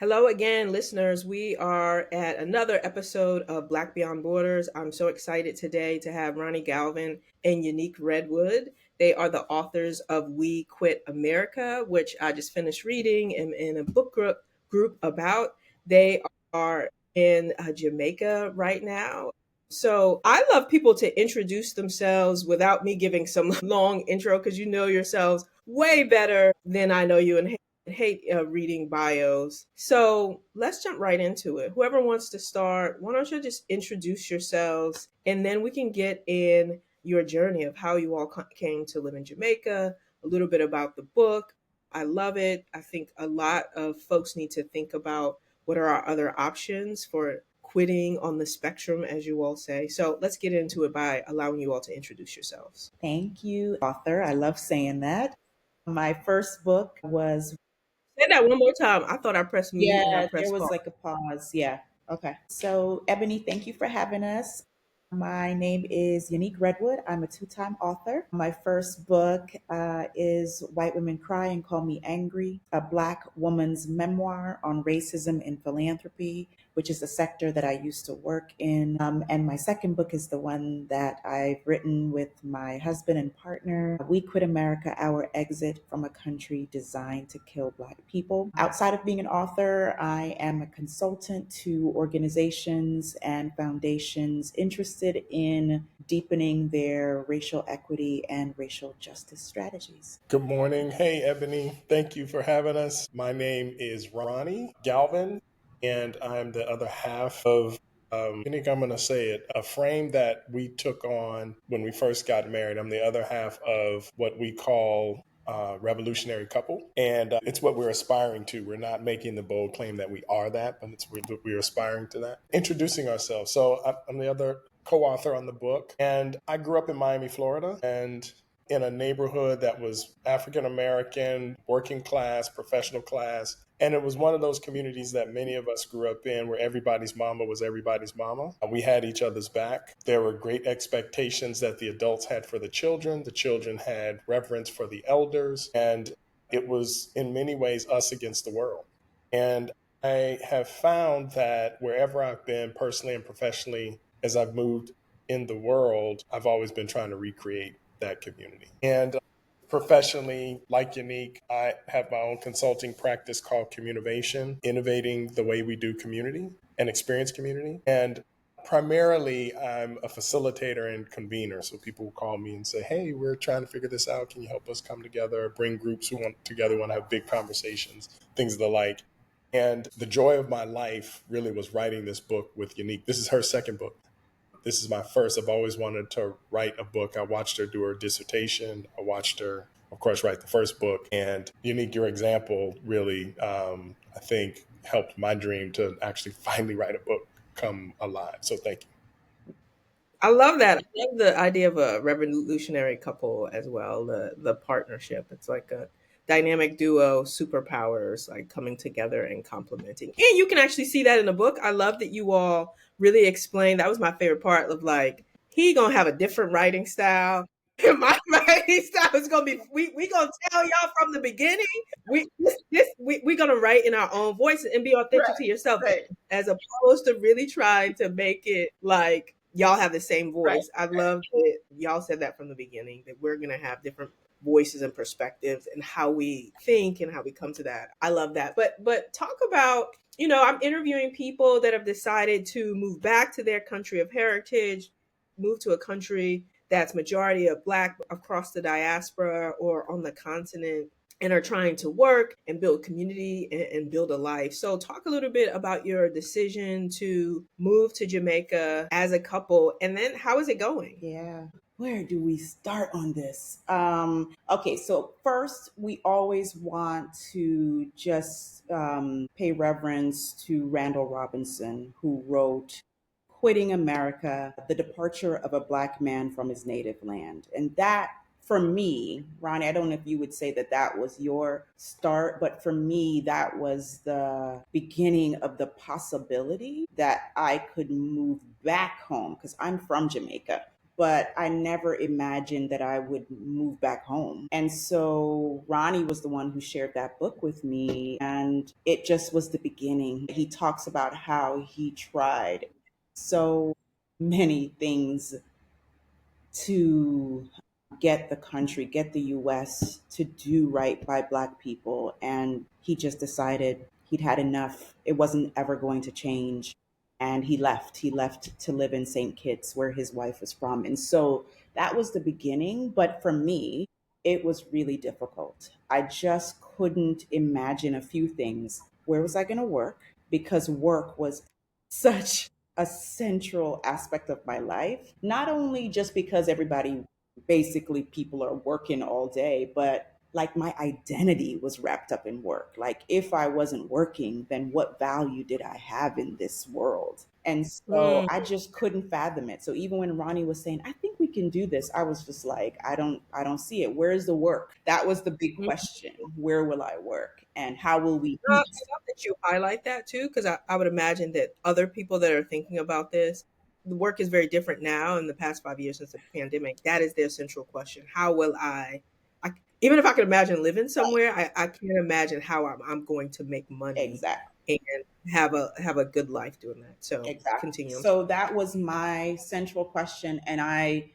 Hello again, listeners. We are at another episode of Black Beyond Borders. I'm so excited today to have Ronnie Galvin and Yanique Redwood. They are the authors of We Quit America, which I just finished reading in a book group about. They are in Jamaica right now. So I love people to introduce themselves without me giving some long intro because you know yourselves way better than I know you and hate reading bios. So let's jump right into it. Whoever wants to start, why don't you just introduce yourselves and then we can get in your journey of how you all came to live in Jamaica, a little bit about the book. I love it. I think a lot of folks need to think about what are our other options for quitting on the spectrum, as you all say. So let's get into it by allowing you all to introduce yourselves. Thank you, author. I love saying that. My first book was, Say that one more time. I thought I pressed mute and I yeah, there pressed was pause. like a pause. Yeah. Okay. So, Ebony, thank you for having us. My name is Yanique Redwood. I'm a two-time author. My first book is White Women Cry and Call Me Angry, a Black woman's memoir on racism in philanthropy, which is a sector that I used to work in. And my second book is the one that I've written with my husband and partner, We Quit America, Our Exit from a Country Designed to Kill Black People. Outside of being an author, I am a consultant to organizations and foundations interested in deepening their racial equity and racial justice strategies. Good morning. Hey, Ebony. Thank you for having us. My name is Ronnie Galvin, and I'm the other half of, I think I'm going to say it, a frame that we took on when we first got married. I'm the other half of what we call revolutionary couple. And it's what we're aspiring to. We're not making the bold claim that we are that, but we're aspiring to that. Introducing ourselves. So I'm the other co-author on the book. And I grew up in Miami, Florida, and in a neighborhood that was African American, working class, professional class. And it was one of those communities that many of us grew up in where everybody's mama was everybody's mama. We had each other's back. There were great expectations that the adults had for the children. The children had reverence for the elders. And it was in many ways us against the world. And I have found that wherever I've been personally and professionally, as I've moved in the world, I've always been trying to recreate that community. And professionally, like Yanique, I have my own consulting practice called Communivation, innovating the way we do community and experience community. And primarily, I'm a facilitator and convener. So people will call me and say, hey, we're trying to figure this out. Can you help us come together, bring groups who want together, want to have big conversations, things of the like. And the joy of my life really was writing this book with Yanique. This is her second book. This is my first. I've always wanted to write a book. I watched her do her dissertation. I watched her, of course, write the first book. And Yanique, your example really, I think, helped my dream to actually finally write a book come alive. So thank you. I love that. I love the idea of a revolutionary couple as well. The partnership. It's like a dynamic duo, superpowers like coming together and complementing. And you can actually see that in the book. I love that you all really explained. That was my favorite part of like he gonna have a different writing style. My writing style is gonna be we gonna tell y'all from the beginning. We gonna write in our own voice and be authentic to yourself Right, as opposed to really trying to make it like y'all have the same right. voice. I love that y'all said that from the beginning that we're gonna have different voices and perspectives and how we think and how we come to that. I love that. But talk about, I'm interviewing people that have decided to move back to their country of heritage, move to a country that's majority of Black across the diaspora or on the continent and are trying to work and build community and build a life. So, talk a little bit about your decision to move to Jamaica as a couple, and then how is it going? Yeah. Where do we start on this? Okay, so first, we always want to just pay reverence to Randall Robinson, who wrote Quitting America, the departure of a Black man from his native land. And that, for me, Ronnie, I don't know if you would say that that was your start, but for me, that was the beginning of the possibility that I could move back home because I'm from Jamaica. but I never imagined that I would move back home. And so Ronnie was the one who shared that book with me, and it just was the beginning. He talks about how he tried so many things to get the country, get the US to do right by Black people. And he just decided he'd had enough. It wasn't ever going to change. And he left. He left to live in St. Kitts, where his wife was from. And so that was the beginning. But for me, it was really difficult. I just couldn't imagine a few things. Where was I going to work? Because work was such a central aspect of my life, not only just because everybody, basically people are working all day, but like my identity was wrapped up in work. Like if I wasn't working, then what value did I have in this world? And so Mm, I just couldn't fathom it. So even when Ronnie was saying, I think we can do this, I was just like, I don't see it. Where's the work? That was the big mm. question. Where will I work? And how will we I eat? love that you highlight that too, because I would imagine that other people that are thinking about this, the work is very different now in the past 5 years since the pandemic. That is their central question. How will I even if I could imagine living somewhere, I can't imagine how I'm going to make money Exactly. and have a good life doing that. So Exactly. continue. So that was my central question, and I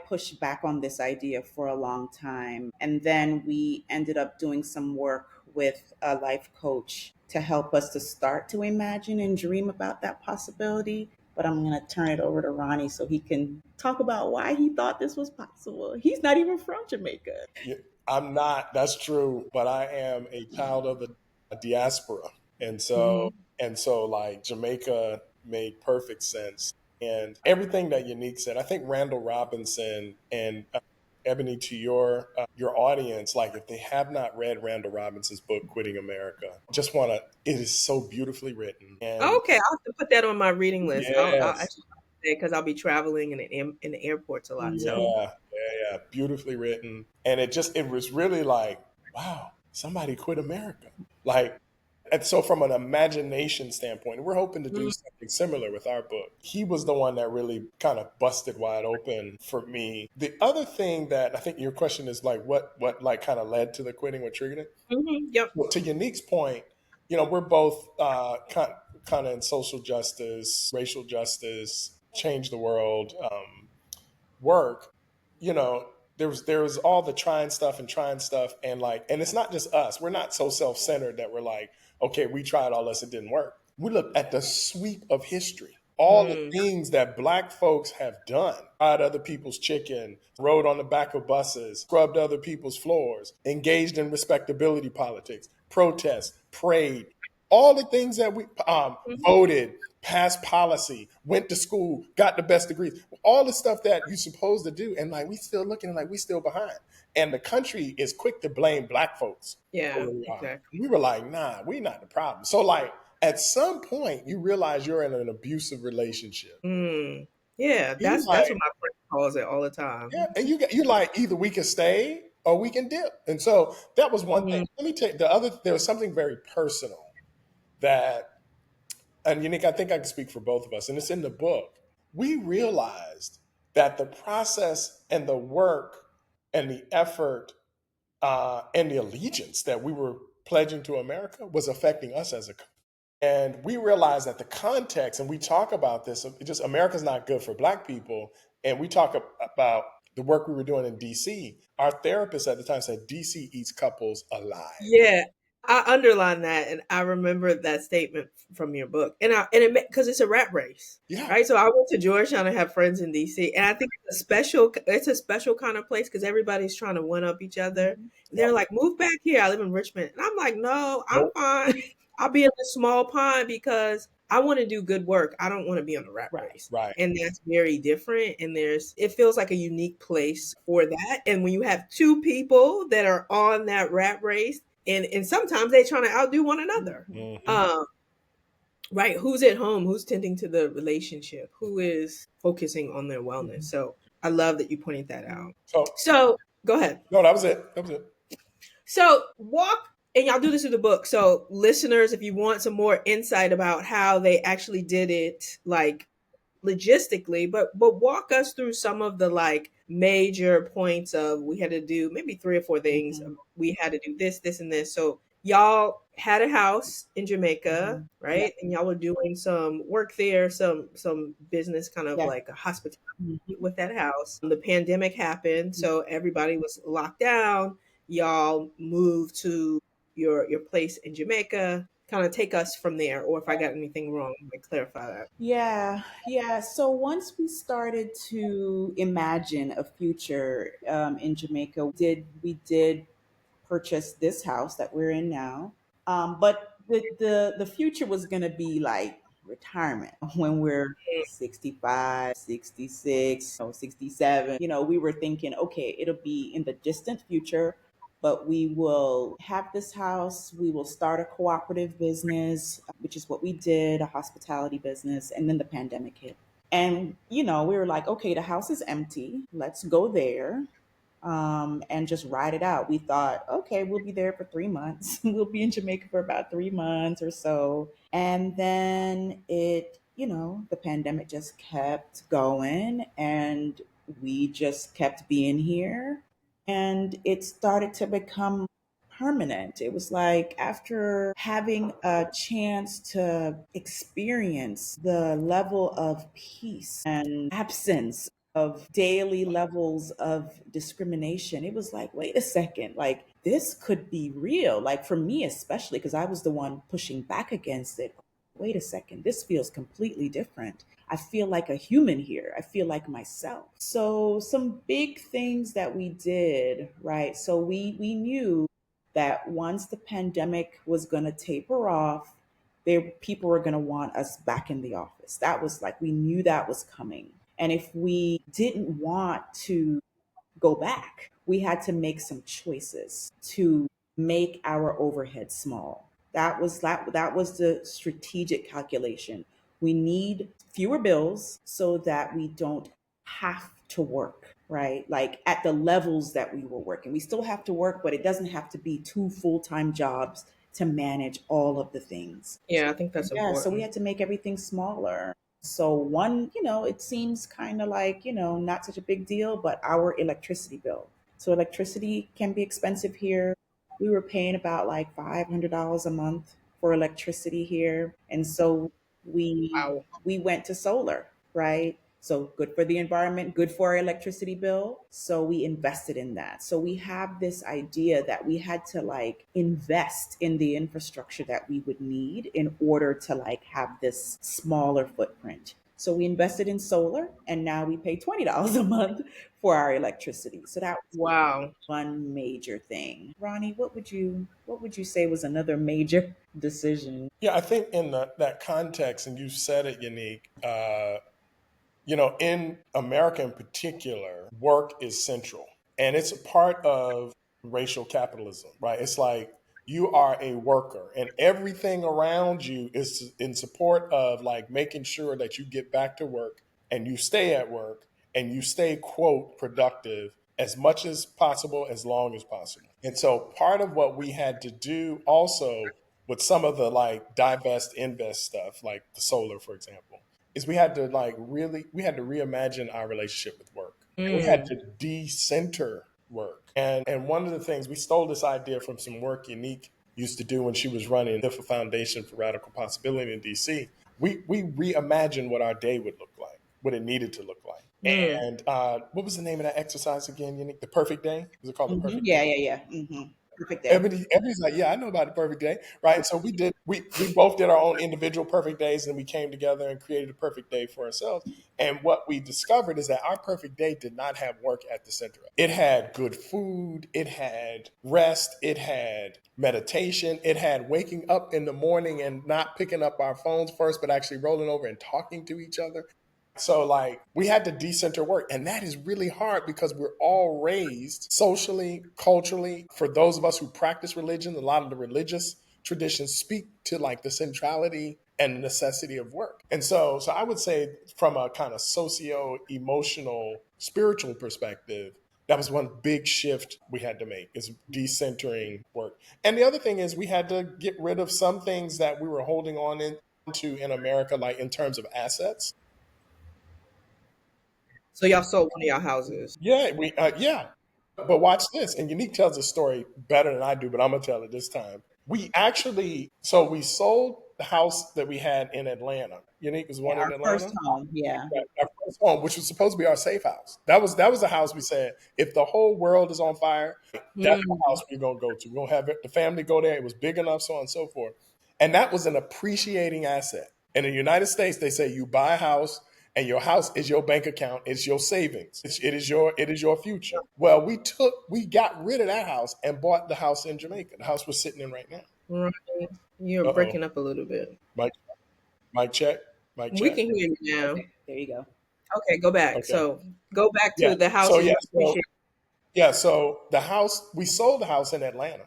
pushed back on this idea for a long time. And then we ended up doing some work with a life coach to help us to start to imagine and dream about that possibility. But I'm going to turn it over to Ronnie so he can talk about why he thought this was possible. He's not even from Jamaica. Yeah, I'm not. That's true, but I am a child of the diaspora, and so Hmm. like Jamaica made perfect sense, and everything that Yanique said. I think Randall Robinson and Ebony, to your audience, like if they have not read Randall Robinson's book "Quitting America," just want to. It is so beautifully written, and Okay, I'll have to put that on my reading list. I'll yes, actually because I'll be traveling in the airports a lot. yeah, So. beautifully written, and it was really like, wow, somebody quit America, like. And so, from an imagination standpoint, we're hoping to do something similar with our book. He was the one that really kind of busted wide open for me. The other thing that I think your question is like, what like kind of led to the quitting, what triggered it? Yep. Well, to Yanique's point, we're both kind of in social justice, racial justice, change the world work. You know, there was all the trying stuff, and like, and it's not just us. We're not so self centered that we're like, okay, we tried all this, it didn't work. We look at the sweep of history. All the Mm. things that Black folks have done: fried other people's chicken, rode on the back of buses, scrubbed other people's floors, engaged in respectability politics, protest, prayed, all the things that we Mhm. voted, passed policy, went to school, got the best degrees, all the stuff that you're supposed to do, and like we still looking like we still behind. And the country is quick to blame Black folks for Yeah, where we are. exactly. We were like, nah, we not the problem. So like at some point, you realize you're in an abusive relationship. Mm. Yeah, You that's like, what my friend calls it all the time. yeah, and you like either we can stay or we can dip. And so that was one thing. Mm. Let me take the other. There was something very personal that, and Unique, I think I can speak for both of us, and it's in the book. We realized that the process and the work and the effort and the allegiance that we were pledging to America was affecting us as a country. And we realized that the context, and we talk about this, just America's not good for Black people. And we talk about the work we were doing in DC. Our therapist at the time said DC eats couples alive. Yeah, I underline that, and I remember that statement from your book, and it because it's a rat race, Yeah. right? So I went to Georgetown and have friends in DC, and I think it's a special kind of place because everybody's trying to one up each other. Mhm. They're like, "Move back here." I live in Richmond, and I'm like, "No, I'm Nope. fine. I'll be in a small pond because I want to do good work. I don't want to be on a rat Right. race." Right. And that's very different. And it feels like a unique place for that. And when you have two people that are on that rat race, and sometimes they're trying to outdo one another. Mhm. Hmm. Um, right? Who's at home? Who's tending to the relationship? Who is focusing on their wellness? Mhm. So I love that you pointed that out. So, So go ahead. no, that was it. That was it. So walk, and y'all do this in the book. So listeners, if you want some more insight about how they actually did it, like logistically, but walk us through some of the like major points of we had to do maybe three or four things. Mhm. We had to do this, this, and this. So y'all had a house in Jamaica, Mhm. Yeah. right? And y'all were doing some work there, some business kind of Yeah. like a hospitality Mhm. with that house. The pandemic happened, so everybody was locked down. Y'all moved to your place in Jamaica. Kind of take us from there, or if I got anything wrong, like clarify that. Yeah, yeah. So once we started to imagine a future in Jamaica, we did purchase this house that we're in now. But the future was going to be like retirement when we're 65, 66, 67. We were thinking, okay, it'll be in the distant future, but we will have this house. We will start a cooperative business, which is what we did, a hospitality business. And then the pandemic hit. And, we were like, okay, the house is empty. Let's go there and just ride it out. We thought, okay, we'll be there for 3 months. We'll be in Jamaica for about 3 months or so. And then the pandemic just kept going and we just kept being here. And it started to become permanent. It was like after having a chance to experience the level of peace and absence of daily levels of discrimination, it was like, wait a second, like this could be real. Like for me, especially because I was the one pushing back against it. Wait a second, this feels completely different. I feel like a human here. I feel like myself. So some big things that we did, right? So we knew that once the pandemic was going to taper off, people were going to want us back in the office. That was like we knew that was coming. And if we didn't want to go back, we had to make some choices to make our overhead small. That was the strategic calculation. We need fewer bills so that we don't have to work, right? Like at the levels that we were working. We still have to work, but it doesn't have to be two full-time jobs to manage all of the things. Yeah, I think that's Yeah, so we important. had to make everything smaller. So one, it seems kind of like, not such a big deal, but our electricity bill. So electricity can be expensive here. We were paying about like $500 a month for electricity here. And so we Wow. we went to solar, right? So good for the environment, good for our electricity bill. So we invested in that. So we have this idea that we had to like invest in the infrastructure that we would need in order to like have this smaller footprint. So we invested in solar and now we pay $20 a month for our electricity. So that was Wow. one major thing. Ronnie, what would you say was another major decision? Yeah, I think in that context, and you said it, Unique. In America in particular, work is central, and it's a part of racial capitalism, right? It's like you are a worker, and everything around you is in support of like making sure that you get back to work and you stay at work and you stay, quote, productive as much as possible, as long as possible. And so part of what we had to do also with some of the like divest invest stuff, like the solar, for example, is we had to reimagine our relationship with work. And we had Mm. to decenter work. And one of the things we stole this idea from some work Yanique used to do when she was running the Foundation for Radical Possibility in DC. We reimagined what our day would look like, what it needed to look like. Mm. And what was the name of that exercise again, Yanique? The Perfect Day? Was it called the Perfect Day? Yeah, yeah, yeah. Perfect day. Ebony's like, yeah, I know about the perfect day, right? And so we both did our own individual perfect days, and we came together and created a perfect day for ourselves. And what we discovered is that our perfect day did not have work at the center. It had good food, it had rest, it had meditation, it had waking up in the morning and not picking up our phones first, but actually rolling over and talking to each other. So like we had to decenter work, and that is really hard because we're all raised socially, culturally. For those of us who practice religion, a lot of the religious traditions speak to like the centrality and the necessity of work. And so I would say from a kind of socio-emotional, spiritual perspective, that was one big shift we had to make, is decentering work. And the other thing is we had to get rid of some things that we were holding on to in America, like in terms of assets. So y'all sold one of y'all houses. Yeah, yeah. But watch this, and Unique tells the story better than I do, but I'm gonna tell it this time. We actually, so we sold the house that we had in Atlanta. Unique was Yeah, one in our first Atlanta. home. Yeah. Right, our first home, which was supposed to be our safe house. That was the house we said, if the whole world is on fire, that's the Mm, house we're gonna go to. We're gonna have the family go there. It was big enough, so on and so forth. And that was an appreciating asset. In the United States, they say you buy a house and your house is your bank account, it's your savings, it is your future. Well, we got rid of that house and bought the house in Jamaica. The house we're sitting in right now. right. You're Uh oh, breaking up a little bit. Mike, Mike check, Mike We check. can hear you now. Okay, there you go. Okay, go back. Okay, So go back yeah. to the house So and yeah, you so appreciate. yeah, so the house, we sold the house in Atlanta,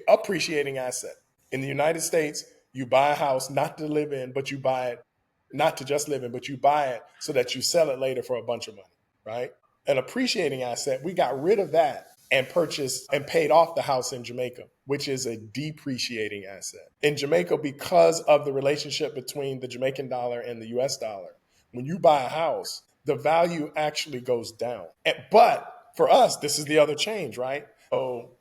appreciating asset. In the United States, you buy a house not to live in, but you buy it not to just live in, but you buy it so that you sell it later for a bunch of money, right? An appreciating asset, we got rid of that and purchased and paid off the house in Jamaica, which is a depreciating asset. In Jamaica, because of the relationship between the Jamaican dollar and the US dollar, when you buy a house, the value actually goes down. But for us, this is the other change, right? So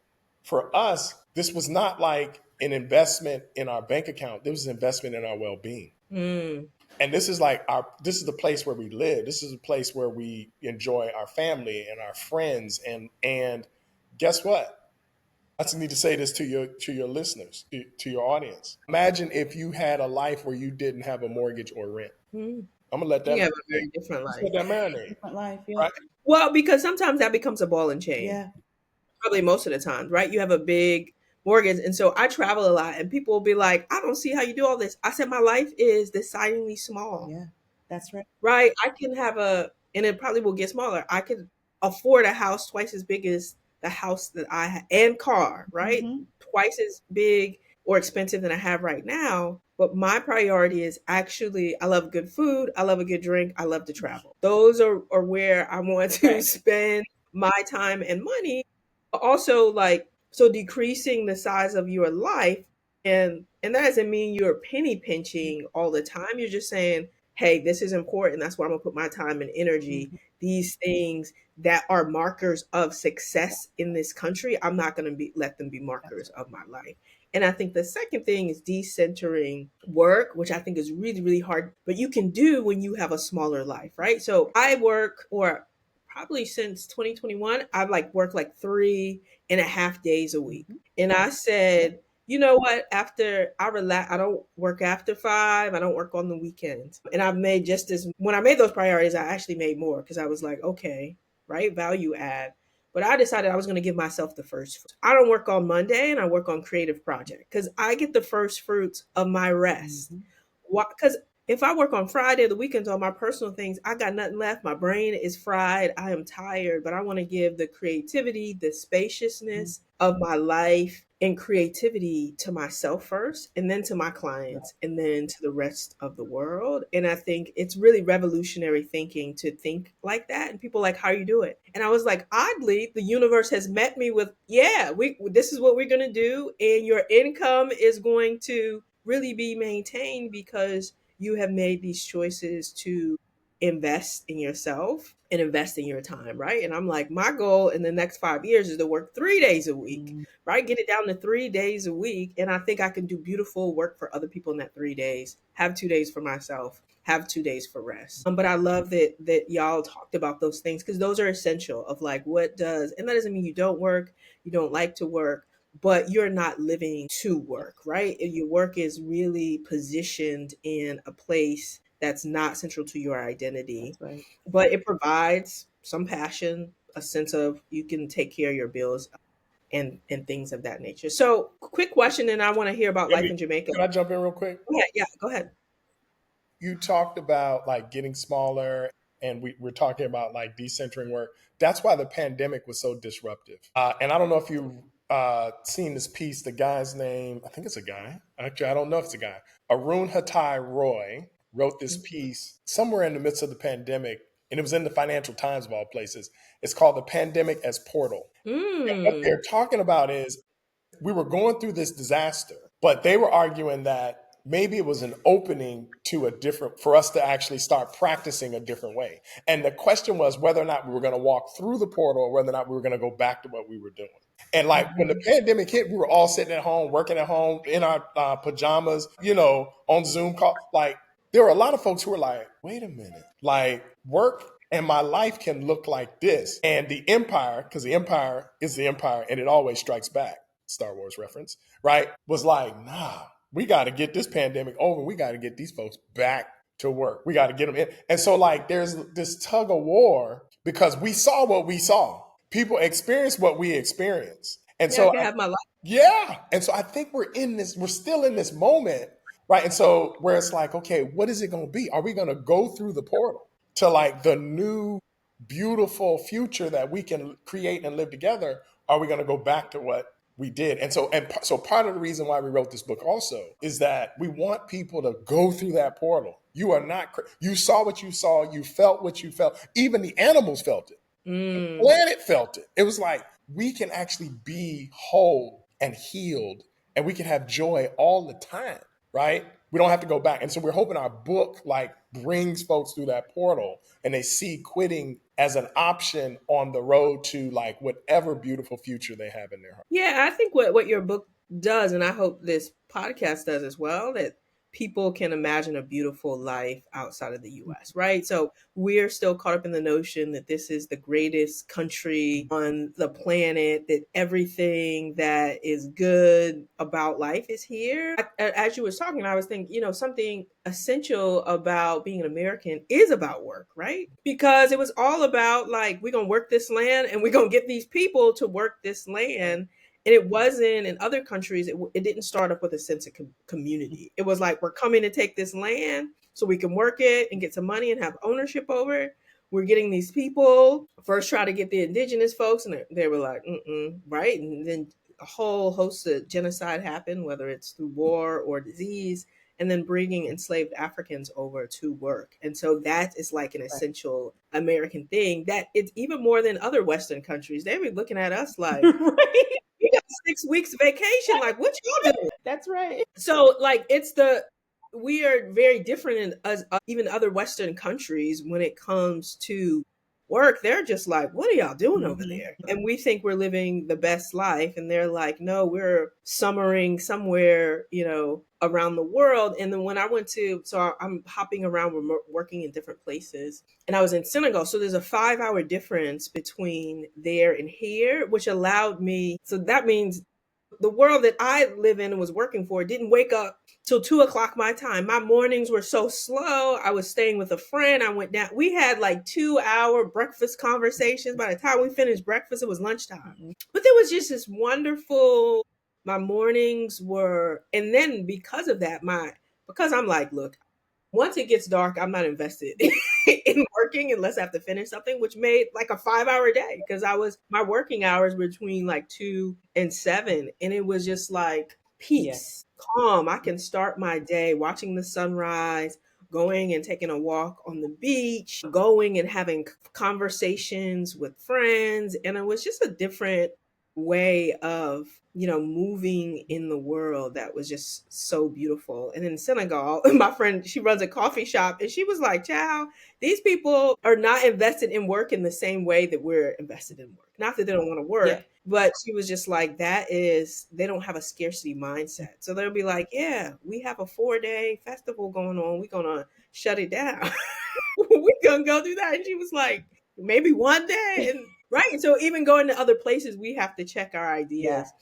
for us, this was not like an investment in our bank account. This was an investment in our well-being. Mm, And this is the place where we live. This is a place where we enjoy our family and our friends. And guess what? I just need to say this to your listeners, to your audience. Imagine if you had a life where you didn't have a mortgage or rent. mm. I'm gonna let that You have a marinate. very different Just life. let that marinate, Different life. Yeah. right? Well, because sometimes that becomes a ball and chain. Yeah. Probably most of the time, right? You have a big mortgage. And so I travel a lot and people will be like, I don't see how you do all this. I said, my life is decidingly small, Yeah. That's right. right? I can have and it probably will get smaller. I could afford a house twice as big as the house that and car, right? Mm-hmm. Twice as big or expensive than I have right now. But my priority is actually, I love good food. I love a good drink. I love to travel. Those are where I want to Right. spend my time and money. Also, like, so decreasing the size of your life, and that doesn't mean you're penny pinching all the time. You're just saying, hey, this is important. That's where I'm gonna put my time and energy. Mm-hmm. These things that are markers of success in this country, I'm not gonna be let them be That's markers of my life. And I think the second thing is decentering work, which I think is really, really hard, but you can do when you have a smaller life, right? So I work, or probably since 2021, I've like worked like 3.5 days a week. mm-hmm. And I said, you know what? After I relax, I don't work after 5. I don't work on the weekends. And I've made just as, when I made those priorities, I actually made more because I was like, okay, right? Value add. But I decided I was going to give myself the first fruits. I don't work on Monday and I work on creative project because I get the first fruits of my rest. Mm-hmm. Why? Because if I work on Friday, the weekends on my personal things, I got nothing left. My brain is fried. I am tired, but I want to give the creativity, the spaciousness of my life and creativity to myself first, and then to my Right. clients, and then to the rest of the world. And I think it's really revolutionary thinking to think like that. And people are like, how you do it? And I was like, oddly, the universe has met me with, yeah, this is what we're going to do. And your income is going to really be maintained because you have made these choices to invest in yourself and invest in your time, right? And I'm like, my goal in the next 5 years is to work 3 days a week, Mm-hmm. right? Get it down to 3 days a week. And I think I can do beautiful work for other people in that 3 days, have 2 days for myself, have 2 days for rest. But I love that y'all talked about those things because those are essential of like what does, and that doesn't mean you don't work, you don't like to work, but you're not living to work, right? Your work is really positioned in a place that's not central to your identity, That's right. but it provides some passion, a sense of you can take care of your bills and things of that nature. So, quick question, and I want to hear about life Maybe in Jamaica. can I jump in real quick? Yeah, yeah, go ahead. You talked about like getting smaller, and we're talking about like decentering work. That's why the pandemic was so disruptive. And I don't know if you've seen this piece. The guy's name, I think it's a guy. Actually, I don't know if it's a guy. Arun Hatai Roy wrote this piece somewhere in the midst of the pandemic, and it was in the Financial Times of all places. It's called "The Pandemic as Portal." And what Mm, they're talking about is we were going through this disaster, but they were arguing that maybe it was an opening to for us to actually start practicing a different way. And the question was whether or not we were going to walk through the portal or whether or not we were going to go back to what we were doing. And like when the pandemic hit, we were all sitting at home, working at home in our pajamas, on Zoom call. Like there were a lot of folks who were like, wait a minute, like work and my life can look like this. And the empire, because the empire is the empire and it always strikes back, Star Wars reference, right? Was like, nah, we got to get this pandemic over. We got to get these folks back to work. We got to get them in. And so like there's this tug of war because we saw what we saw. People experience what we experience. And Yeah, I so can have my life. yeah. And so I think we're still in this moment, right? And so where it's like, okay, what is it going to be? Are we going to go through the portal to like the new beautiful future that we can create and live together? Are we going to go back to what we did? And so part of the reason why we wrote this book also is that we want people to go through that portal. You saw what you saw, you felt what you felt. Even the animals felt it. The planet felt it. It was like we can actually be whole and healed and we can have joy all the time, right? We don't have to go back. And so we're hoping our book like brings folks through that portal and they see quitting as an option on the road to like whatever beautiful future they have in their heart. Yeah, I think what your book does, and I hope this podcast does as well, that people can imagine a beautiful life outside of the US, right? So we're still caught up in the notion that this is the greatest country on the planet, that everything that is good about life is here. As you was talking, I was thinking, something essential about being an American is about work, right? Because it was all about like, we're going to work this land and we're going to get these people to work this land. And it wasn't in other countries, it didn't start up with a sense of community. It was like, we're coming to take this land so we can work it and get some money and have ownership over it. We're getting these people, first try to get the indigenous folks, and they were like, right? And then a whole host of genocide happened, whether it's through war or disease, and then bringing enslaved Africans over to work. And so that is like an essential American thing that it's even more than other Western countries. They were looking at us like, Right. you got 6 weeks vacation. Like, what y'all doing? That's right. So, like, we are very different in us, even other Western countries when it comes to work. They're just like, what are y'all doing over there? And we think we're living the best life. And they're like, no, we're summering somewhere, around the world. And then when I went so I'm hopping around, working in different places. And I was in Senegal. So there's a 5-hour difference between there and here, which allowed me. So that means the world that I live in and was working for didn't wake up till 2 o'clock my time. My mornings were so slow. I was staying with a friend. I went down. We had like 2-hour breakfast conversations. By the time we finished breakfast, it was lunchtime. But there was just this wonderful, my mornings were, and then because of that, because I'm like, look, once it gets dark, I'm not invested in working unless I have to finish something, which made like a 5-hour day because my working hours between like 2 and 7. And it was just like peace, calm. I can start my day watching the sunrise, going and taking a walk on the beach, going and having conversations with friends. And it was just a different way of moving in the world that was just so beautiful. And in Senegal, my friend, she runs a coffee shop, and she was like, "Chow, these people are not invested in work in the same way that we're invested in work. Not that they don't want to work, but she was just like, they don't have a scarcity mindset. So they'll be like, yeah, we have a 4-day festival going on. We're going to shut it down. We're going to go do that." And she was like, maybe one day. And right. And so even going to other places, we have to check our ideas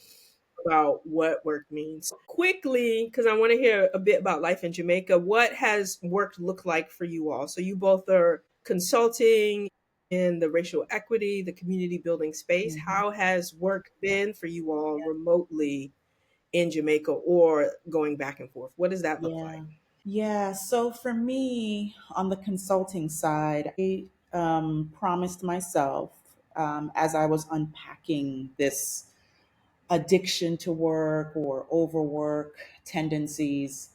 about what work means. Quickly, because I want to hear a bit about life in Jamaica. What has work looked like for you all? So you both are consulting in the racial equity, the community building space. How has work been for you all remotely in Jamaica or going back and forth? What does that look like? Yeah. So for me, on the consulting side, I promised myself as I was unpacking this addiction to work or overwork tendencies,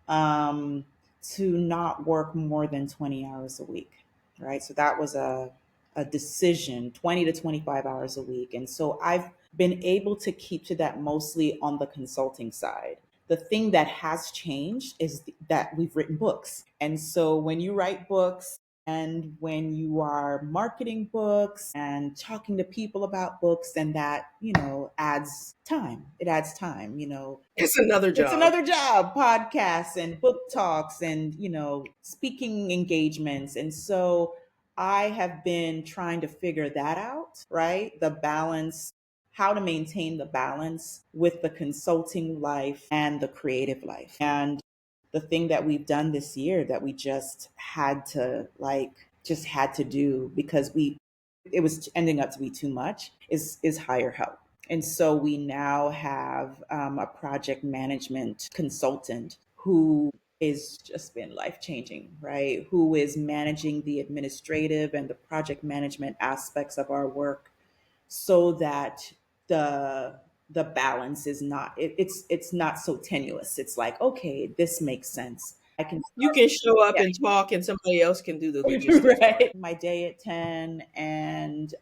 um, to not work more than 20 hours a week, right? So that was a decision, 20 to 25 hours a week. And so I've been able to keep to that mostly on the consulting side. The thing that has changed is that we've written books. And so when you write books, and when you are marketing books and talking to people about books, then that, adds time. It adds time, It's another it's job. another job, podcasts and book talks and, speaking engagements. And so I have been trying to figure that out, right? The balance, how to maintain the balance with the consulting life and the creative life. And the thing that we've done this year that we just had to do because it was ending up to be too much is hire help. And so we now have a project management consultant who is just been life changing, right? Who is managing the administrative and the project management aspects of our work so that the the balance is not it's not so tenuous. It's like, okay, this makes sense. I can You can show up yeah, and talk, and somebody else can do the logistics part. right. My day at 10 and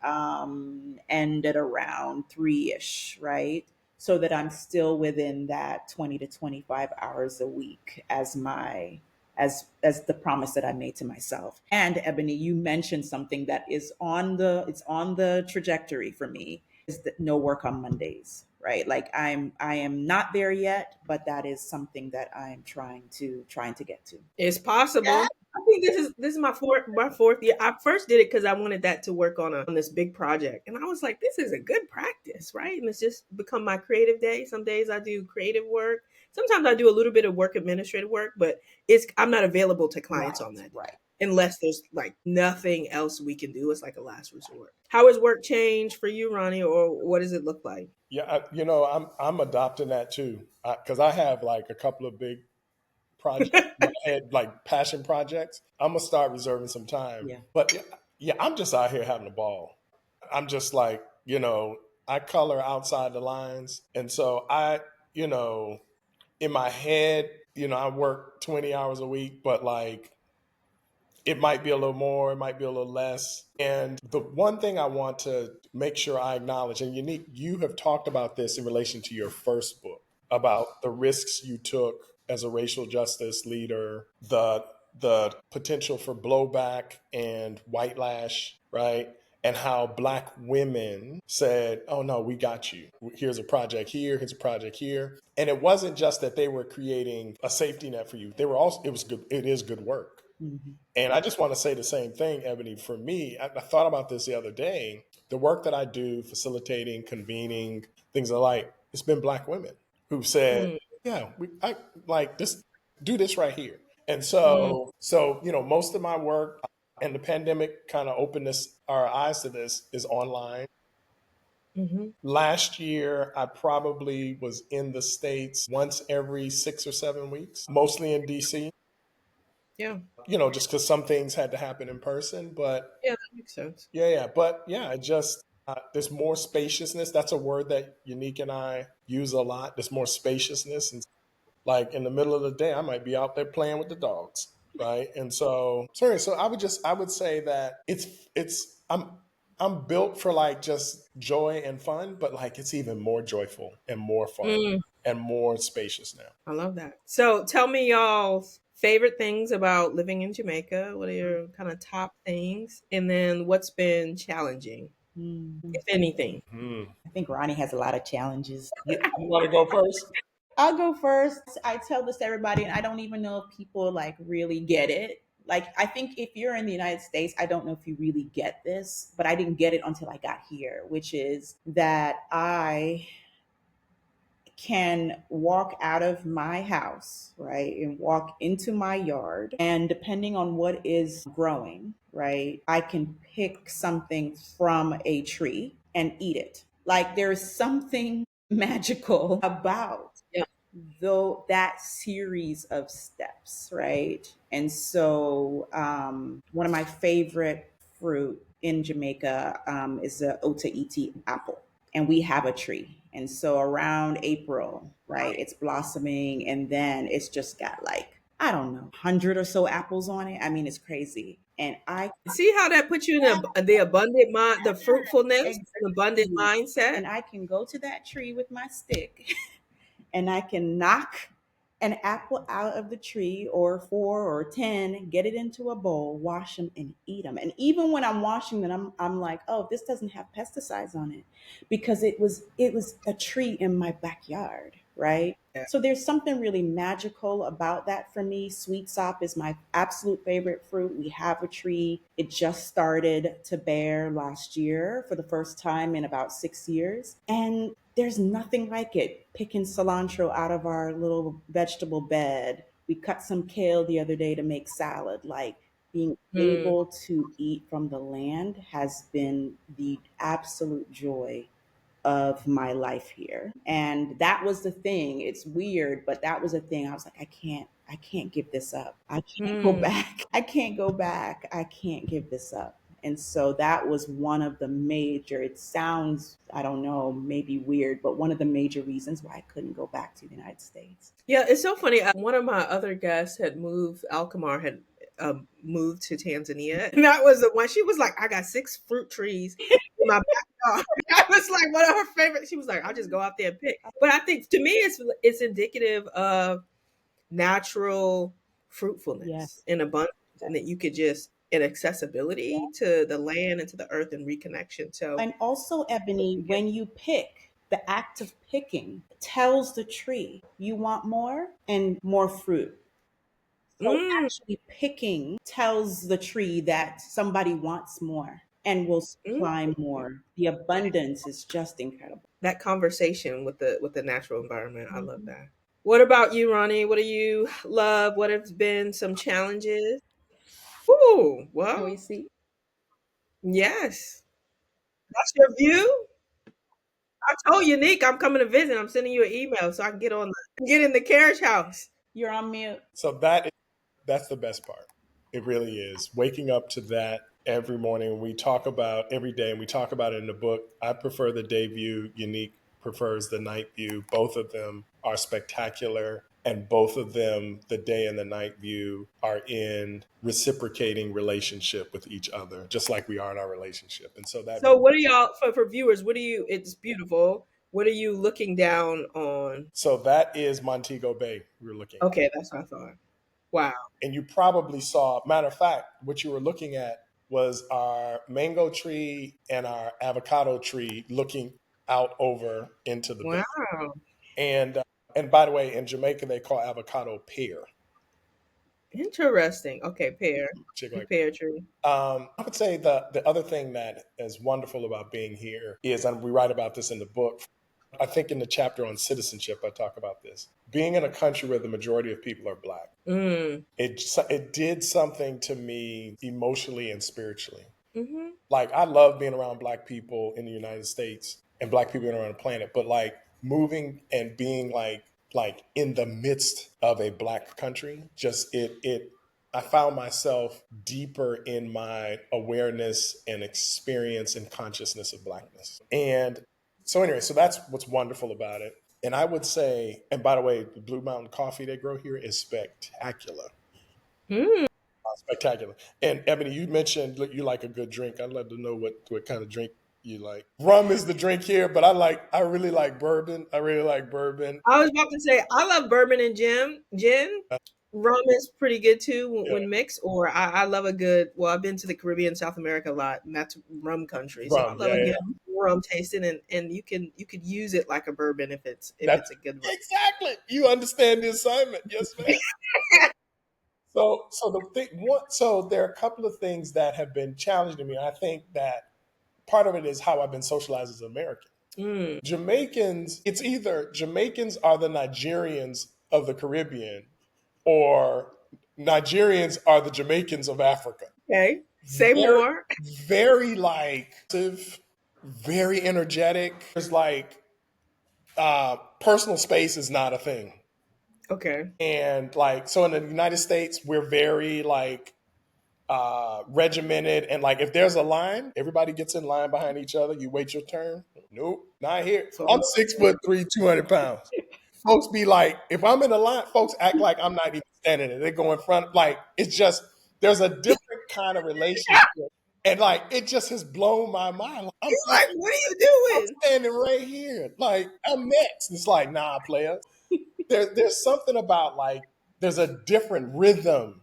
end at around 3ish, right? So that I'm still within that 20 to 25 hours a week as my as the promise that I made to myself. And Ebony, you mentioned something that is on the trajectory for me is that no work on Mondays, right? Like I am not there yet, but that is something that I'm trying to get to. It's possible. I think this is my fourth year. I first did it because I wanted that to work on this big project, and I was like, this is a good practice, right? And it's just become my creative day. Some days I do creative work. Sometimes I do a little bit of work, administrative work, but I'm not available to clients on Right, that day right. unless there's like nothing else we can do. It's like a last resort. How has work changed for you, Ronnie, or what does it look like? Yeah, I'm adopting that too because I have like a couple of big projects in my head, like passion projects. I'm gonna start reserving some time, Yeah. but yeah, I'm just out here having a ball. I'm just like, I color outside the lines, and so you know, in my head, I work 20 hours a week, but like it might be a little more, it might be a little less. And the one thing I want to make sure I acknowledge, and Yanique, you have talked about this in relation to your first book about the risks you took as a racial justice leader, the potential for blowback and white lash, right? And how Black women said, "Oh no, we got you. Here's a project here. Here's a project here." And it wasn't just that they were creating a safety net for you. They were also, it was good. It is good work. Mhm. And I just want to say the same thing, Ebony. For me, I thought about this the other day. The work that I do, facilitating, convening, things alike, it's been Black women who've said, Mm, "Yeah, I like this. Do this right here." And mm, so most of my work and the pandemic kind of opened our eyes to this is online. hmm. Last year, I probably was in the States once every 6 or 7 weeks, mostly in DC, Yeah, just because some things had to happen in person. But yeah, that makes sense. yeah. But yeah, it just, there's more spaciousness. That's a word that Unique and I use a lot. There's more spaciousness. And like in the middle of the day, I might be out there playing with the dogs. Right. And so, sorry. So I would say that I'm built for like just joy and fun, but like it's even more joyful and more fun Mm, and more spacious now. I love that. So tell me y'all's favorite things about living in Jamaica. What are your kind of top things? And then what's been challenging, Mm. if anything? Hmm. I think Ronnie has a lot of challenges. You want to go first? I'll go first. I tell this to everybody, and I don't even know if people like really get it. Like, I think if you're in the United States, I don't know if you really get this, but I didn't get it until I got here, which is that I can walk out of my house, right, and walk into my yard. And depending on what is growing, right, I can pick something from a tree and eat it. Like, there's something magical about Yeah. though that series of steps, right? And so one of my favorite fruit in Jamaica is the Otaiti apple, and we have a tree. And so around April, right, it's blossoming, and then it's just got like, I don't know, 100 or so apples on it. I mean, it's crazy. And I See how that puts you in the abundant mind, the fruitfulness, the abundant exactly, mindset. and I can go to that tree with my stick and I can knock an apple out of the tree, or 4 or 10, get it into a bowl, wash them and eat them. And even when I'm washing them, I'm like, oh, this doesn't have pesticides on it, because it was a tree in my backyard, right? Yeah. So there's something really magical about that for me. Sweet sop is my absolute favorite fruit. We have a tree. It just started to bear last year for the first time in about 6 years. And there's nothing like it. Picking cilantro out of our little vegetable bed. We cut some kale the other day to make salad. Like, being Mm, able to eat from the land has been the absolute joy of my life here. And that was the thing. It's weird, but that was a thing. I was like, I can't give this up. I can't go mm, back. I can't go back. I can't give this up. And so that was one of the major, it sounds, I don't know, maybe weird, but one of the major reasons why I couldn't go back to the United States. yeah, it's so funny. One of my other guests had moved. Alkamar had moved to Tanzania, and that was the one. She was like, "I got 6 fruit trees in my backyard." That was like one of her favorite. She was like, "I'll just go out there and pick." But I think to me, it's indicative of natural Yeah. fruitfulness and abundance, and that you could just and accessibility to the land and to the earth and reconnection. So And also, Ebony, you get, when you pick, the act of picking tells the tree you want more and more fruit. So mm, actually picking tells the tree that somebody wants more and will mm, supply more. The abundance is just incredible. that conversation with the natural environment. I love Mhm. that. What about you, Ronnie? What do you love? What have been some challenges? Ooh, Oh, you well, see? yes. That's your view? I told Yanique I'm coming to visit. I'm sending you an email so I can get in the carriage house. You're on mute. So that's the best part. It really is. Waking up to that every morning. We talk about every day, and we talk about it in the book. I prefer the day view. Unique prefers the night view. Both of them are spectacular. And both of them, the day and the night view, are in reciprocating relationship with each other, just like we are in our relationship. And so that, So what are y'all for viewers, what are you it's beautiful. What are you looking down on? so that is Montego Bay we're looking at. Okay, that's what I thought. Wow. And you probably saw, matter of fact, what you were looking at was our mango tree and our avocado tree looking out over into the bay. Wow. And and by the way, in Jamaica they call avocado pear. Interesting. Okay, pear. Chick like Pear tree. I would say the other thing that is wonderful about being here is, and we write about this in the book. I think in the chapter on citizenship, I talk about this. Being in a country where the majority of people are black, Mm. it did something to me emotionally and spiritually. Mm-hmm. Like, I love being around black people in the United States and black people around the planet, but like moving and being like in the midst of a black country, just it I found myself deeper in my awareness and experience and consciousness of blackness. And so anyway, so that's what's wonderful about it. And I would say, and by the way, the Blue Mountain coffee they grow here is spectacular. Mm. Spectacular. And Ebony, you mentioned you like a good drink. I'd love to know what kind of drink you like. Rum is the drink here, but I really like bourbon. I really like bourbon. I was about to say I love bourbon and gin. Rum is pretty good too Yeah, when mixed. Or I love a good. Well, I've been to the Caribbean, South America a lot, and that's rum country. So I rum. love Yeah, a yeah. good rum tasting, and you could use it like a bourbon if That's it's a good rum. exactly. You understand the assignment, yes, ma'am. So the thing, so there are a couple of things that have been challenging to me. I think that part of it is how I've been socialized as an American. Mm, Jamaicans, it's either Jamaicans are the Nigerians of the Caribbean, or Nigerians are the Jamaicans of Africa. okay, say Very, more. very like very energetic. There's like personal space is not a thing. Okay, And like, so in the United States, we're very like regimented, and like if there's a line, everybody gets in line behind each other. You wait your turn. Nope, not here. I'm so 6'3", 200 pounds. Folks be like, if I'm in a line, folks act like I'm not even standing there. They go in front. Like, it's just, there's a different kind of relationship. And like, it just has blown my mind. Like, he's like, "What are you I'm doing?" standing right here. Like, I'm next. It's like, nah, player. there's something about like there's a different rhythm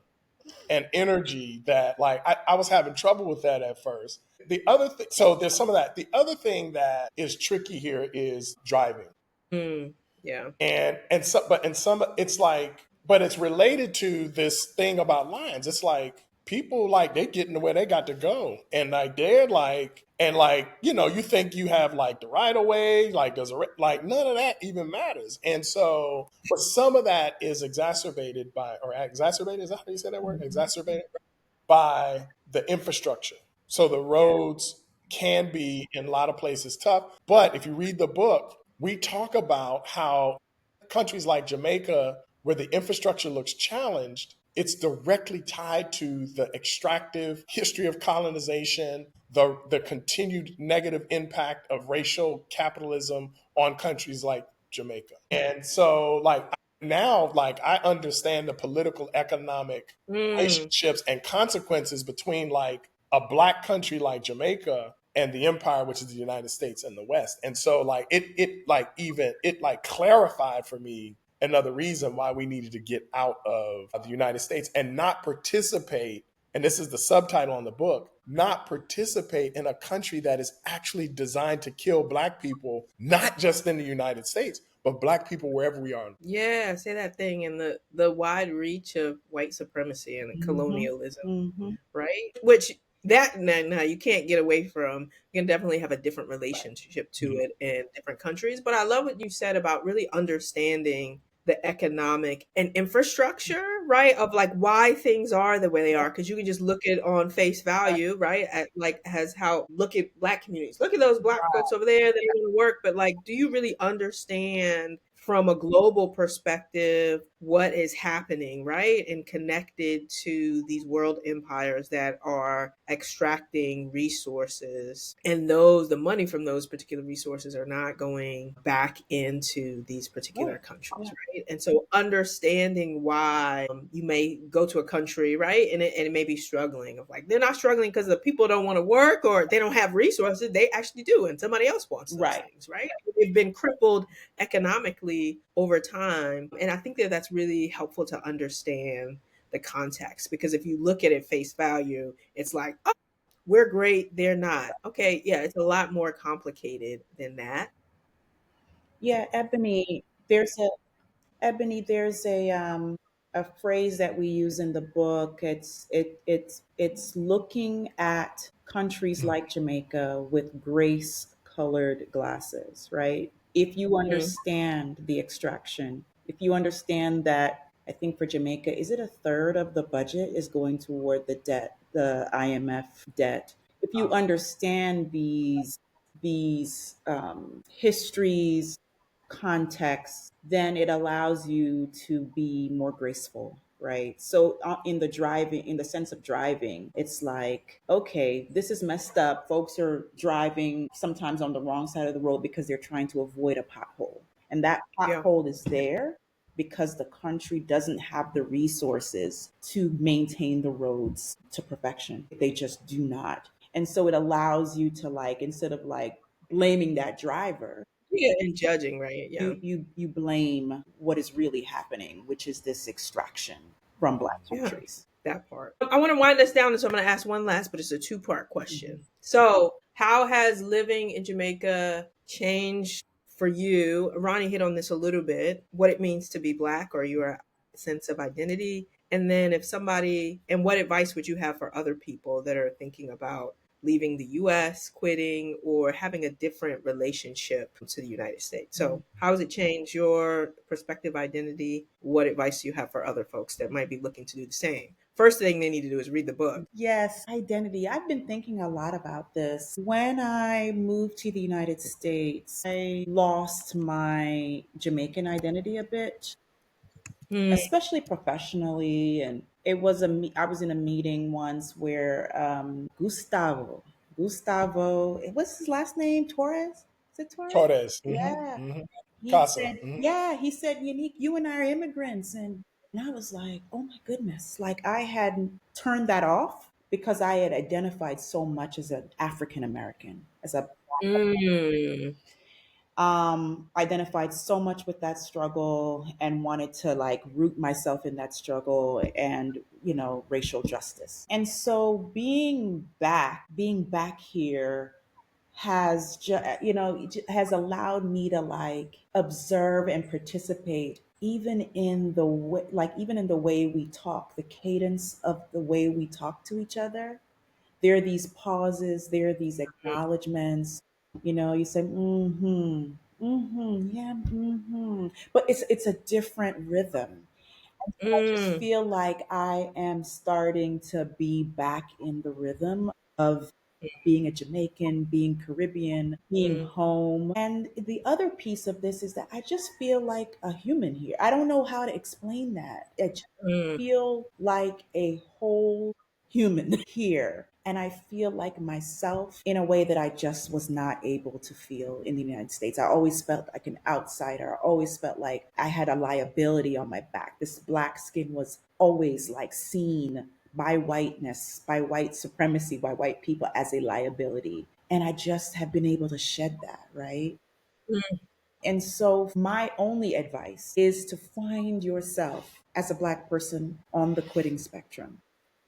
and energy that like I was having trouble with that at first. The other thing, so there's some of that. The other thing that is tricky here is driving. Mm, yeah. And some it's like, but it's related to this thing about lines. It's like people like they getting to where they got to go, and like they're like, and like you think you have like the right of way, like like none of that even matters. And so, but some of that is exacerbated by, or exacerbated, is that how you say that word? Mhm. Exacerbated by the infrastructure. So the Yeah. roads can be in a lot of places tough. But if you read the book, we talk about how countries like Jamaica, where the infrastructure looks challenged, it's directly tied to the extractive history of colonization, the continued negative impact of racial capitalism on countries like Jamaica. And so, like, now, like, I understand the political, economic Mm, relationships and consequences between like a black country like Jamaica and the empire, which is the United States and the West. And so like it like clarified for me another reason why we needed to get out of the United States and not participate. And this is the subtitle on the book, not participate in a country that is actually designed to kill black people, not just in the United States, but black people wherever we are. yeah, say that thing, and the wide reach of white supremacy and Mhm. colonialism, Mhm. right? Which that now you can't get away from. You can definitely have a different Right. relationship to Mhm. it in different countries. But I love what you said about really understanding the economic and infrastructure, right? Of like why things are the way they Yeah. are. Because you can just look at on face Right. value, right? At like has how look at black communities. Look at those black Right. folks over there, they want to work. But like, do you really understand from a global perspective what is happening, right? And connected to these world empires that are extracting resources. And the money from those particular resources are not going back into these particular Right. countries, Yeah. right? And so understanding why you may go to a country, right? And it may be struggling of like, they're not struggling because the people don't want to work or they don't have resources. They actually do. And somebody else wants those Right. things, right? They've been crippled economically over time. And I think that that's really helpful to understand the context because if you look at it face value, it's like, oh, we're great, they're not. Okay, yeah, it's a lot more complicated than that. Yeah, Ebony, there's a phrase that we use in the book. It's looking at countries like Jamaica with grace colored glasses, right? If you Mm, understand the extraction, if you understand that, I think for Jamaica, is it a third of the budget is going toward the debt, the IMF debt? If you understand these histories, context, then it allows you to be more graceful, right? So in the driving, in the sense of driving, it's like, okay, this is messed up. Folks are driving sometimes on the wrong side of the road because they're trying to avoid a pothole. And that yeah. pothole is there because the country doesn't have the resources to maintain the roads to perfection. They just do not. And so it allows you to like, instead of like blaming that driver, Yeah, and judging, right? Yeah. you blame what is really happening, which is this extraction from black Yeah. countries. That part. I want to wind us down, and so I'm going to ask one last, but it's a two-part question. Mhm. So, how has living in Jamaica changed for you? Ronnie hit on this a little bit, what it means to be Black or your sense of identity. And then, if somebody, and what advice would you have for other people that are thinking about leaving the US, quitting, or having a different relationship to the United States? Mhm. So, how has it changed your perspective, identity? What advice do you have for other folks that might be looking to do the same? First thing they need to do is read the book. Yes, identity. I've been thinking a lot about this. When I moved to the United States, I lost my Jamaican identity a bit, Hmm. especially professionally. And I was in a meeting once where Gustavo, what's his last name? Torres? Is it Torres? Torres. Yeah. He Casa. said, yeah, he said, Unique, you and I are immigrants. And I was like, oh my goodness. Like I had turned that off because I had identified so much as an African American, as a Mm. identified so much with that struggle and wanted to like root myself in that struggle and, racial justice. And so being back here has allowed me to like observe and participate even in the way, we talk, the cadence of the way we talk to each other. There are these pauses, there are these acknowledgments. You say, mm-hmm, mm-hmm, yeah, mm-hmm. But it's a different rhythm. I just Mm, feel like I am starting to be back in the rhythm of being a Jamaican, being Caribbean, being mm, home. And the other piece of this is that I just feel like a human here. I don't know how to explain that. I just mm, feel like a whole human here. And I feel like myself in a way that I just was not able to feel in the United States. I always felt like an outsider. I always felt like I had a liability on my back. This black skin was always like seen by whiteness, by white supremacy, by white people as a liability. And I just have been able to shed that, right? mm, And so, my only advice is to find yourself as a Black person on the quitting spectrum.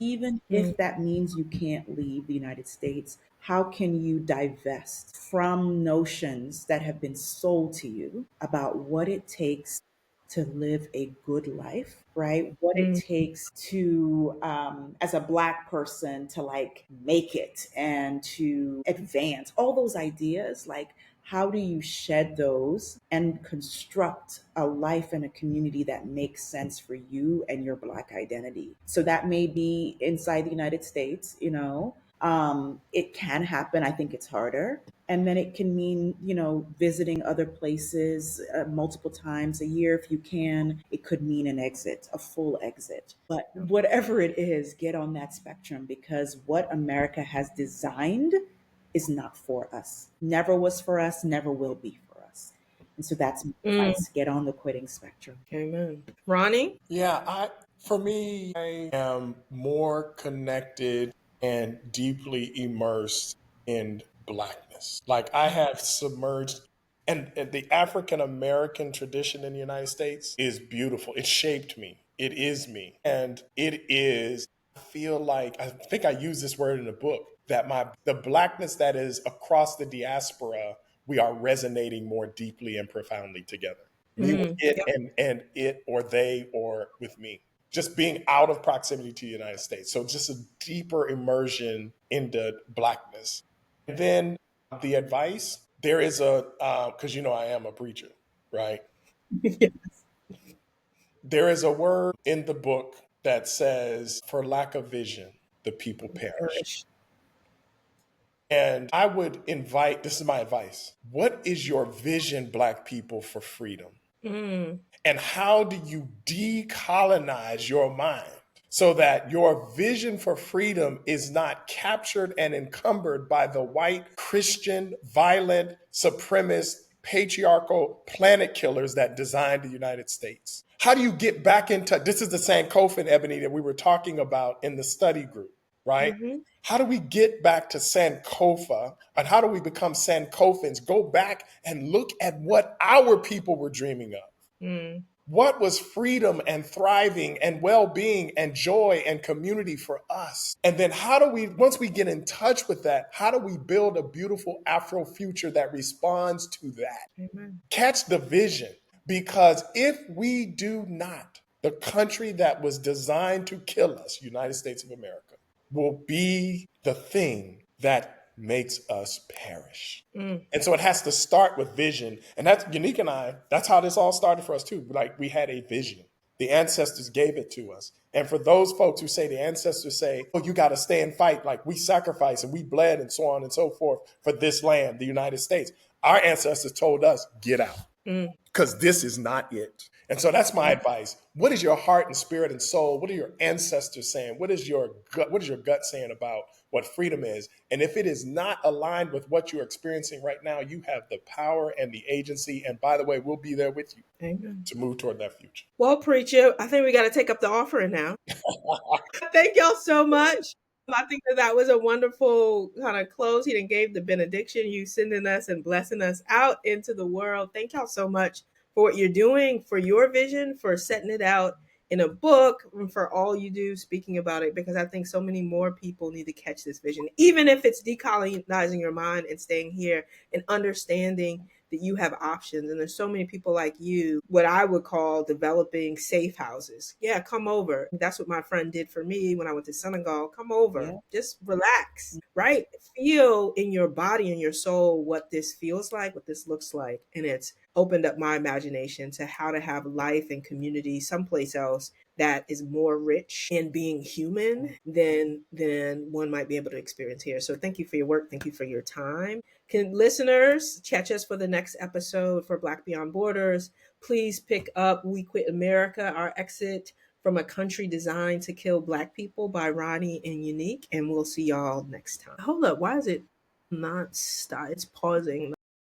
Even mm, if that means you can't leave the United States, how can you divest from notions that have been sold to you about what it takes to live a good life, right? What it mm, takes to, as a Black person, to like make it and to advance all those ideas. Like, how do you shed those and construct a life and a community that makes sense for you and your Black identity? So that may be inside the United States, it can happen. I think it's harder. And then it can mean, visiting other places multiple times a year if you can. It could mean an exit, a full exit. But whatever it is, get on that spectrum, because what America has designed is not for us. Never was for us, never will be for us. And so that's my mm. advice. Get on the quitting spectrum. Amen. Ronnie? Yeah, for me, I am more connected and deeply immersed in blackness. Like I have submerged, and the African American tradition in the United States is beautiful. It shaped me. It is me. And it is, I feel like, I think I use this word in the book, that the blackness that is across the diaspora, we are resonating more deeply and profoundly together. Me with Mm, it yep. and it or they or with me. Just being out of proximity to the United States. So just a deeper immersion into blackness. And then the advice, there is because I am a preacher, right? There is a word in the book that says, for lack of vision, the people perish. Perish. And I would invite, this is my advice. What is your vision, Black people, for freedom? Mm, And how do you decolonize your mind so that your vision for freedom is not captured and encumbered by the white, Christian, violent, supremacist, patriarchal planet killers that designed the United States? How do you get back into this? Is the Sankofa, Ebony, that we were talking about in the study group, right? mm-hmm, How do we get back to Sankofa, and how do we become Sankofans? Go back and look at what our people were dreaming of. mm, What was freedom and thriving and well being and joy and community for us? And then, how do we, once we get in touch with that, how do we build a beautiful Afro future that responds to that? amen. Catch the vision. Because if we do not, the country that was designed to kill us, United States of America, will be the thing that makes us perish. Mm, And so it has to start with vision. And that's Yanique and I, that's how this all started for us too. Like we had a vision. The ancestors gave it to us. And for those folks who say the ancestors say, oh, you got to stay and fight, like we sacrificed and we bled and so on and so forth for this land, the United States. Our ancestors told us, get out, mm, because this is not it. And so that's my mm, advice. What is your heart and spirit and soul? What are your ancestors saying? What is your gut saying about what freedom is? And if it is not aligned with what you're experiencing right now, you have the power and the agency. And by the way, we'll be there with you amen. to move toward that future. Well, preacher, I think we got to take up the offering now. Thank y'all so much. I think that that was a wonderful kind of close. He done gave the benediction, you sending us and blessing us out into the world. Thank y'all so much for what you're doing, for your vision, for setting it out in a book, and for all you do speaking about it, because I think so many more people need to catch this vision, even if it's decolonizing your mind and staying here and understanding that you have options. And there's so many people like you, what I would call developing safe houses. Yeah, come over. That's what my friend did for me when I went to Senegal. Come over, Yeah. just relax, right? Feel in your body and your soul what this feels like, what this looks like. And it's opened up my imagination to how to have life and community someplace else that is more rich in being human than one might be able to experience here. So thank you for your work. Thank you for your time. Can listeners catch us for the next episode for Black Beyond Borders? Please pick up We Quit America, Our Exit from a Country Designed to Kill Black People by Ronnie and Yanique. And we'll see y'all next time. Hold up. Why is it not stop? It's pausing.